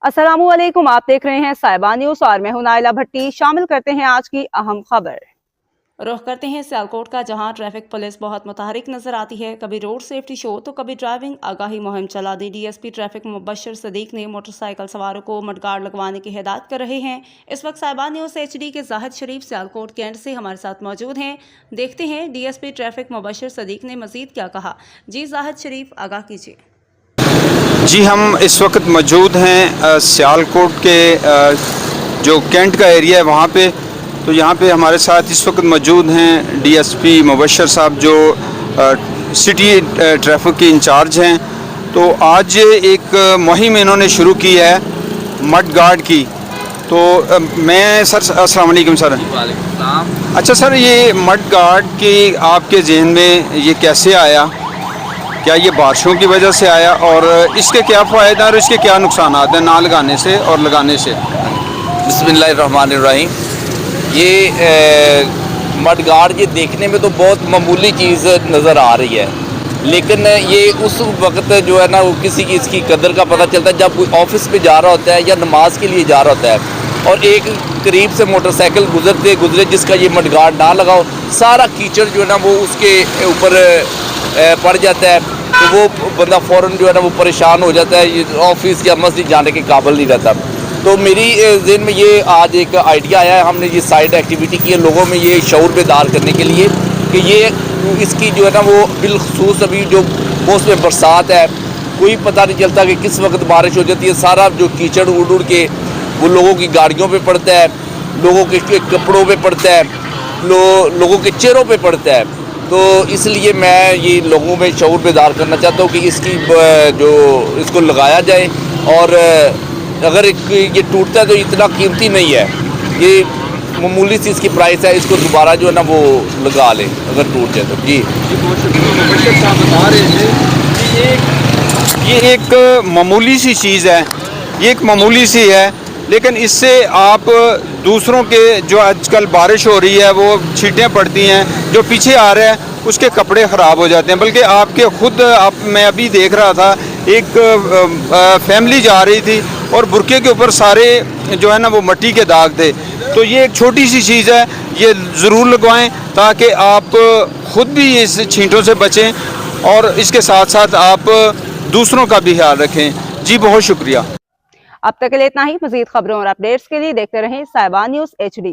अस्सलाम वालेकुम, आप देख रहे हैं साहिबा न्यूज और मैं हूं नाइला भट्टी। शामिल करते हैं आज की अहम खबर। रुख करते हैं सियालकोट का, जहां ट्रैफिक पुलिस बहुत मुतहरिक नजर आती है। कभी रोड सेफ्टी शो तो कभी ड्राइविंग आगाही मुहिम चला दी। डीएसपी ट्रैफिक मुबशर सदीक ने मोटरसाइकिल सवारों को मडगार्ड लगवाने की हिदायत कर रहे हैं। इस वक्त साहिबा न्यूज एचडी के जाहिद शरीफ सियालकोट कैंट से हमारे साथ मौजूद हैं। देखते हैं डीएसपी ट्रैफिक मुबशर सदीक ने मजीद क्या कहा। जी जाहिद शरीफ, आगाह कीजिए। जी, हम इस वक्त मौजूद हैं सियालकोट के जो कैंट का एरिया है वहाँ पे। तो यहाँ पे हमारे साथ इस वक्त मौजूद हैं डीएसपी मुबशर साहब, जो सिटी ट्रैफिक के इंचार्ज हैं। तो आज एक मुहिम इन्होंने शुरू की है मड गार्ड की। तो मैं सर, अस्सलाम वालेकुम सर। वालेकुम। अच्छा सर, ये मड गार्ड की आपके जहन में ये कैसे आया? क्या ये बारिशों की वजह से आया, और इसके क्या फ़ायदे और इसके क्या नुकसान हैं ना लगाने से और लगाने से? बिस्मिल्लाहिर्रहमानिर्रहीम। ये मडगार्ड ये देखने में तो बहुत मामूली चीज़ नज़र आ रही है, लेकिन ये उस वक्त जो है ना वो किसी की इसकी कदर का पता चलता है जब कोई ऑफिस पे जा रहा होता है या नमाज के लिए जा रहा होता है और एक करीब से मोटरसाइकिल गुजरे जिसका ये मडगार्ड ना लगाओ, सारा कीचड़ जो है ना वो उसके ऊपर पड़ जाता है। तो वो बंदा फ़ौरन जो है ना वो परेशान हो जाता है, ऑफिस या मस्जिद जाने के काबिल नहीं रहता। तो मेरी ज़हन में ये आज एक आइडिया आया है, हमने ये साइड एक्टिविटी की है लोगों में ये शऊर बेदार करने के लिए कि ये इसकी जो है ना वो बिलखसूस अभी जो मौसम बरसात है, कोई पता नहीं चलता कि किस वक्त बारिश हो जाती है। सारा जो कीचड़ उड़ के वो लोगों की गाड़ियों पे पड़ता है, लोगों के कपड़ों पे पड़ता है, लोगों के चेहरों पे पड़ता है। तो इसलिए मैं ये लोगों में शऊर बेदार करना चाहता हूँ कि इसकी जो इसको लगाया जाए, और अगर ये टूटता है तो इतना कीमती नहीं है, ये मामूली सी इसकी प्राइस है, इसको दोबारा जो है ना वो लगा लें अगर टूट जाए तो। जी साहब बता रहे थे कि ये एक मामूली सी चीज़ है, ये एक मामूली सी है, लेकिन इससे आप दूसरों के जो आजकल बारिश हो रही है वो छींटें पड़ती हैं, जो पीछे आ रहा है उसके कपड़े ख़राब हो जाते हैं। बल्कि आपके खुद मैं अभी देख रहा था, एक फैमिली जा रही थी और बुरके के ऊपर सारे जो है ना वो मिट्टी के दाग थे। तो ये एक छोटी सी चीज़ है, ये ज़रूर लगवाएं ताकि आप ख़ुद भी इस छींटों से बचें और इसके साथ साथ आप दूसरों का भी ख्याल रखें। जी, बहुत शुक्रिया। अब तक के लिए इतना ही। मजीद खबरों और अपडेट्स के लिए देखते रहें साहिबा न्यूज एचडी।